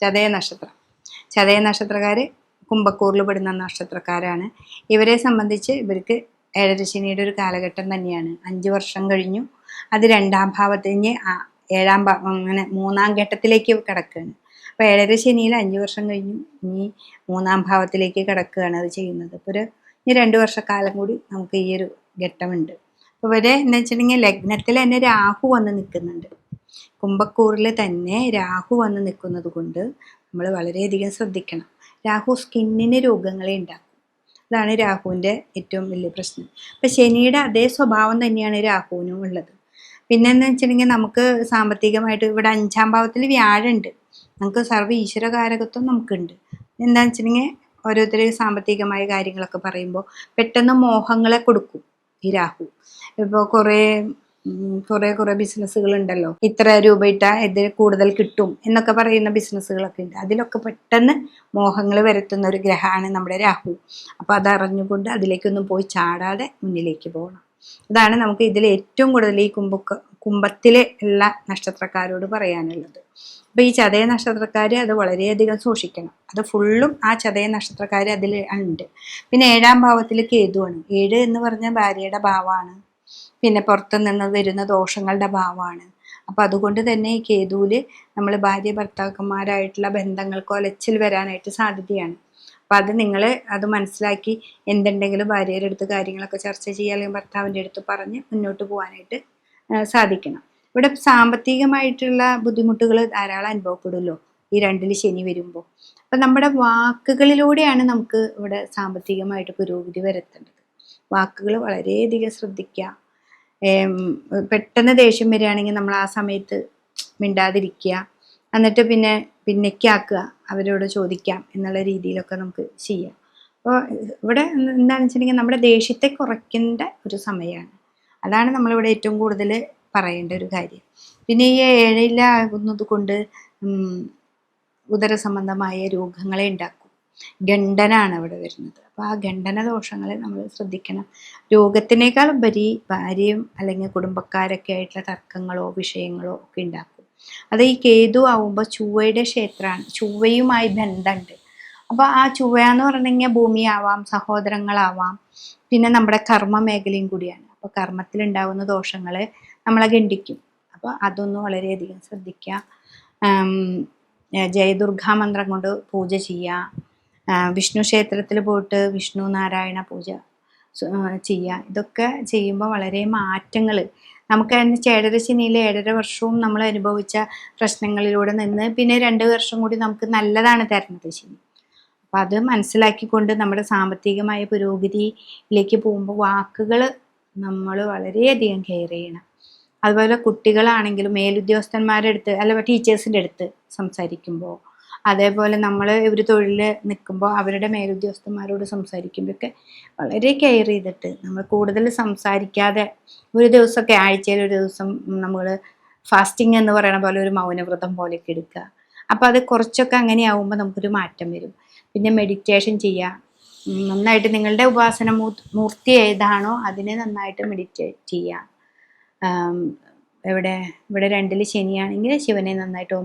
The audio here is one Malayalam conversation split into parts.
ചതയ നക്ഷത്രം. ചതയ നക്ഷത്രക്കാർ കുംഭക്കൂറിൽ പെടുന്ന നക്ഷത്രക്കാരാണ്. ഇവരെ സംബന്ധിച്ച് ഇവർക്ക് ഏഴരശനിയുടെ ഒരു കാലഘട്ടം തന്നെയാണ്. 5 വർഷം കഴിഞ്ഞു. അത് 2ാം ഭാവത്തിന് അങ്ങനെ 3ാം ഘട്ടത്തിലേക്ക് കിടക്കുകയാണ്. അപ്പോൾ ഏഴരശനിയിൽ 5 വർഷം കഴിഞ്ഞു, ഇനി 3ാം ഭാവത്തിലേക്ക് കിടക്കുകയാണ് അത് ചെയ്യുന്നത്. ഇപ്പോൾ ഇനി 2 വർഷക്കാലം കൂടി നമുക്ക് ഈ ഒരു ഘട്ടമുണ്ട്. അപ്പോൾ ഇവരെ എന്ന് വെച്ചിട്ടുണ്ടെങ്കിൽ ലഗ്നത്തിൽ തന്നെ രാഹു വന്ന് നിൽക്കുന്നുണ്ട്. കുംഭക്കൂറിൽ തന്നെ രാഹു വന്ന് നിൽക്കുന്നത് കൊണ്ട് നമ്മൾ വളരെയധികം ശ്രദ്ധിക്കണം. രാഹു സ്കിന്നിന് രോഗങ്ങളെ ഉണ്ടാക്കും. അതാണ് രാഹുവിൻ്റെ ഏറ്റവും വലിയ പ്രശ്നം. അപ്പം ശനിയുടെ അതേ സ്വഭാവം തന്നെയാണ് രാഹുവിനും ഉള്ളത്. പിന്നെ എന്ന് വെച്ചിട്ടുണ്ടെങ്കിൽ നമുക്ക് സാമ്പത്തികമായിട്ട് ഇവിടെ 5ാം ഭാവത്തിൽ വ്യാഴമുണ്ട്. നമുക്ക് സർവ്വ ഈശ്വരകാരകത്വം നമുക്കുണ്ട്. എന്താണെന്ന് വെച്ചിട്ടുണ്ടെങ്കിൽ ഓരോരുത്തർ സാമ്പത്തികമായ കാര്യങ്ങളൊക്കെ പറയുമ്പോൾ പെട്ടെന്ന് മോഹങ്ങളെ കൊടുക്കും ഈ രാഹു. ഇപ്പോൾ കുറേ ബിസിനസ്സുകളുണ്ടല്ലോ, ഇത്ര രൂപ ഇട്ടാൽ ഇതിൽ കൂടുതൽ കിട്ടും എന്നൊക്കെ പറയുന്ന ബിസിനസ്സുകളൊക്കെ ഉണ്ട്. അതിലൊക്കെ പെട്ടെന്ന് മോഹങ്ങൾ വരുത്തുന്ന ഒരു ഗ്രഹമാണ് നമ്മുടെ രാഹു. അപ്പോൾ അതറിഞ്ഞുകൊണ്ട് അതിലേക്കൊന്നും പോയി ചാടാതെ മുന്നിലേക്ക് പോകണം. അതാണ് നമുക്ക് ഇതിൽ ഏറ്റവും കൂടുതൽ ഈ കുംഭത്തിലെ എല്ലാ നക്ഷത്രക്കാരോട് പറയാനുള്ളത്. അപ്പോൾ ഈ ചതയ നക്ഷത്രക്കാർ അത് വളരെയധികം സൂക്ഷിക്കണം. അത് ഫുള്ളും ആ ചതയ നക്ഷത്രക്കാർ അതിൽ ഉണ്ട്. പിന്നെ 7ാം ഭാവത്തിൽ കേതുവാണ്. 7 എന്ന് പറഞ്ഞാൽ ഭാര്യയുടെ ഭാവമാണ്. പിന്നെ പുറത്തു നിന്ന് വരുന്ന ദോഷങ്ങളുടെ ഭാവമാണ്. അപ്പം അതുകൊണ്ട് തന്നെ ഈ കേതുവിൽ നമ്മൾ ഭാര്യ ഭർത്താക്കന്മാരായിട്ടുള്ള ബന്ധങ്ങൾക്ക് ഒലച്ചിൽ വരാനായിട്ട് സാധ്യതയാണ്. അപ്പം അത് നിങ്ങൾ അത് മനസ്സിലാക്കി എന്തുണ്ടെങ്കിലും ഭാര്യയുടെ അടുത്ത് കാര്യങ്ങളൊക്കെ ചർച്ച ചെയ്യുക, അല്ലെങ്കിൽ ഭർത്താവിൻ്റെ അടുത്ത് പറഞ്ഞ് മുന്നോട്ട് പോകാനായിട്ട് സാധിക്കണം. ഇവിടെ സാമ്പത്തികമായിട്ടുള്ള ബുദ്ധിമുട്ടുകൾ ധാരാളം അനുഭവപ്പെടുമല്ലോ ഈ 2ൽ ശനി വരുമ്പോൾ. അപ്പം നമ്മുടെ വാക്കുകളിലൂടെയാണ് നമുക്ക് ഇവിടെ സാമ്പത്തികമായിട്ട് പുരോഗതി വരുത്തേണ്ടത്. വാക്കുകൾ വളരെയധികം ശ്രദ്ധിക്കുക. പെട്ടെന്ന് ദേഷ്യം വരികയാണെങ്കിൽ നമ്മൾ ആ സമയത്ത് മിണ്ടാതിരിക്കുക. എന്നിട്ട് പിന്നേക്കാക്കുക, അവരോട് ചോദിക്കാം എന്നുള്ള രീതിയിലൊക്കെ നമുക്ക് ചെയ്യാം. അപ്പോൾ ഇവിടെ എന്താണെന്ന് വെച്ചിട്ടുണ്ടെങ്കിൽ നമ്മുടെ ദേഷ്യത്തെ കുറയ്ക്കേണ്ട ഒരു സമയമാണ്. അതാണ് നമ്മളിവിടെ ഏറ്റവും കൂടുതൽ പറയേണ്ട ഒരു കാര്യം. പിന്നെ ഈ 7ാകുന്നത് കൊണ്ട് ഉദര സംബന്ധമായ രോഗങ്ങളെ ഉണ്ടാക്കും. ഗണ്ഡനാണ് അവിടെ വരുന്നത്. അപ്പോൾ ആ ഗണ്ഡന ദോഷങ്ങളെ നമ്മൾ ശ്രദ്ധിക്കണം. രോഗത്തിനേക്കാൾ ഉപരി ഭാര്യയും അല്ലെങ്കിൽ കുടുംബക്കാരൊക്കെ ആയിട്ടുള്ള തർക്കങ്ങളോ വിഷയങ്ങളോ ഒക്കെ ഉണ്ടാക്കും. അത് ഈ കേതു ആവുമ്പോൾ ചൊവ്വയുടെ ക്ഷേത്രമാണ്. ചൊവ്വയുമായി ബന്ധമുണ്ട്. അപ്പോൾ ആ ചൊവ്വ എന്ന് പറഞ്ഞെങ്കിൽ ഭൂമിയാവാം, സഹോദരങ്ങളാവാം, പിന്നെ നമ്മുടെ കർമ്മ മേഖലയും കൂടിയാണ്. അപ്പോൾ കർമ്മത്തിലുണ്ടാകുന്ന ദോഷങ്ങളെ നമ്മളെ ഗണ്ഡിക്കും. അപ്പോൾ അതൊന്നും വളരെയധികം ശ്രദ്ധിക്കുക. ജയദുർഗാ മന്ത്രം കൊണ്ട് പൂജ ചെയ്യുക. വിഷ്ണു ക്ഷേത്രത്തിൽ പോയിട്ട് വിഷ്ണു നാരായണ പൂജ ചെയ്യുക. ഇതൊക്കെ ചെയ്യുമ്പോൾ വളരെ മാറ്റങ്ങൾ നമുക്ക്. 7ാം 7.5 വർഷവും നമ്മൾ അനുഭവിച്ച പ്രശ്നങ്ങളിലൂടെ നിന്ന് പിന്നെ 2 വർഷം കൂടി നമുക്ക് നല്ലതാണ് തരുന്നത് ശനി. അപ്പം അത് മനസ്സിലാക്കിക്കൊണ്ട് നമ്മുടെ സാമ്പത്തികമായ പുരോഗതിയിലേക്ക് പോകുമ്പോൾ വാക്കുകൾ നമ്മൾ വളരെയധികം കെയർ ചെയ്യണം. അതുപോലെ കുട്ടികളാണെങ്കിലും മേലുദ്യോഗസ്ഥന്മാരുടെ അടുത്ത് അല്ല ടീച്ചേഴ്സിൻ്റെ അടുത്ത് സംസാരിക്കുമ്പോൾ, അതേപോലെ നമ്മൾ ഒരു തൊഴിൽ നിൽക്കുമ്പോൾ അവരുടെ മേലുദ്യോഗസ്ഥന്മാരോട് സംസാരിക്കുമ്പോഴൊക്കെ വളരെ കെയർ ചെയ്തിട്ട് നമ്മൾ കൂടുതൽ സംസാരിക്കാതെ ഒരു ദിവസമൊക്കെ ആഴ്ചയിൽ ഒരു ദിവസം നമ്മൾ ഫാസ്റ്റിംഗ് എന്ന് പറയുന്ന പോലെ ഒരു മൗനവ്രതം പോലെയൊക്കെ എടുക്കുക. അപ്പോൾ അത് കുറച്ചൊക്കെ അങ്ങനെയാവുമ്പോൾ നമുക്കൊരു മാറ്റം വരും. പിന്നെ മെഡിറ്റേഷൻ ചെയ്യുക. നന്നായിട്ട് നിങ്ങളുടെ ഉപാസന മൂർത്തി ഏതാണോ അതിനെ നന്നായിട്ട് മെഡിറ്റേറ്റ് ചെയ്യുക. ഇവിടെ 2ൽ ശനിയാണെങ്കിൽ ശിവനെ നന്നായിട്ട്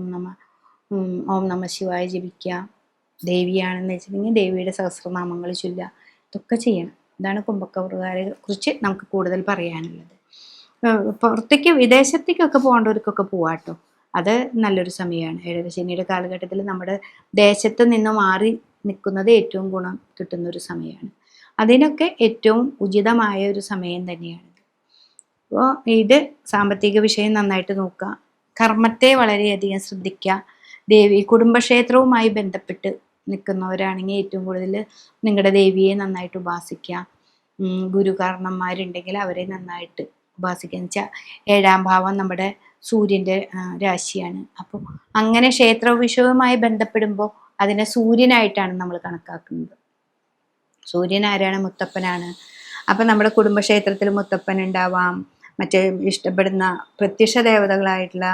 ഓം നമ ശിവായ ജപിക്കുക. ദേവിയാണെന്ന് വെച്ചിട്ടുണ്ടെങ്കിൽ ദേവിയുടെ സഹസ്രനാമങ്ങൾ ചൊല്ലുക. ഇതൊക്കെ ചെയ്യണം. ഇതാണ് കുംഭക്കൂറുകാരെ കുറിച്ച് നമുക്ക് കൂടുതൽ പറയാനുള്ളത്. പുറത്തേക്ക് വിദേശത്തേക്കൊക്കെ പോകേണ്ടവർക്കൊക്കെ പോവാട്ടോ. അത് നല്ലൊരു സമയമാണ്. 7ാം ശനിയുടെ കാലഘട്ടത്തിൽ നമ്മുടെ ദേശത്ത് നിന്ന് മാറി നിൽക്കുന്നത് ഏറ്റവും ഗുണം കിട്ടുന്നൊരു സമയമാണ്. അതിനൊക്കെ ഏറ്റവും ഉചിതമായ ഒരു സമയം തന്നെയാണ്. അപ്പോൾ ഇത് സാമ്പത്തിക വിഷയം നന്നായിട്ട് നോക്കുക. കർമ്മത്തെ വളരെയധികം ശ്രദ്ധിക്കുക. കുടുംബക്ഷേത്രവുമായി ബന്ധപ്പെട്ട് നിൽക്കുന്നവരാണെങ്കിൽ ഏറ്റവും കൂടുതൽ നിങ്ങളുടെ ദേവിയെ നന്നായിട്ട് ഉപാസിക്കുക. ഗുരുകാരണന്മാരുണ്ടെങ്കിൽ അവരെ നന്നായിട്ട് ഉപാസിക്കുക. എന്ന് വെച്ചാൽ 7ാം ഭാവം നമ്മുടെ സൂര്യൻ്റെ രാശിയാണ്. അപ്പോൾ അങ്ങനെ ക്ഷേത്ര വിഷയവുമായി ബന്ധപ്പെടുമ്പോൾ അതിനെ സൂര്യനായിട്ടാണ് നമ്മൾ കണക്കാക്കുന്നത്. സൂര്യൻ ആരാണ്? മുത്തപ്പനാണ്. അപ്പം നമ്മുടെ കുടുംബക്ഷേത്രത്തിൽ മുത്തപ്പൻ ഉണ്ടാവാം. മറ്റേ ഇഷ്ടപ്പെടുന്ന പ്രത്യക്ഷ ദേവതകളായിട്ടുള്ള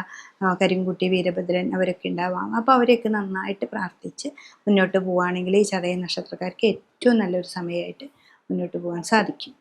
കരിങ്കുട്ടി, വീരഭദ്രൻ അവരൊക്കെ ഉണ്ടാവാം. അപ്പോൾ അവരെയൊക്കെ നന്നായിട്ട് പ്രാർത്ഥിച്ച് മുന്നോട്ട് പോവുകയാണെങ്കിൽ ഈ ചതയ നക്ഷത്രക്കാർക്ക് ഏറ്റവും നല്ലൊരു സമയമായിട്ട് മുന്നോട്ട് പോകാൻ സാധിക്കും.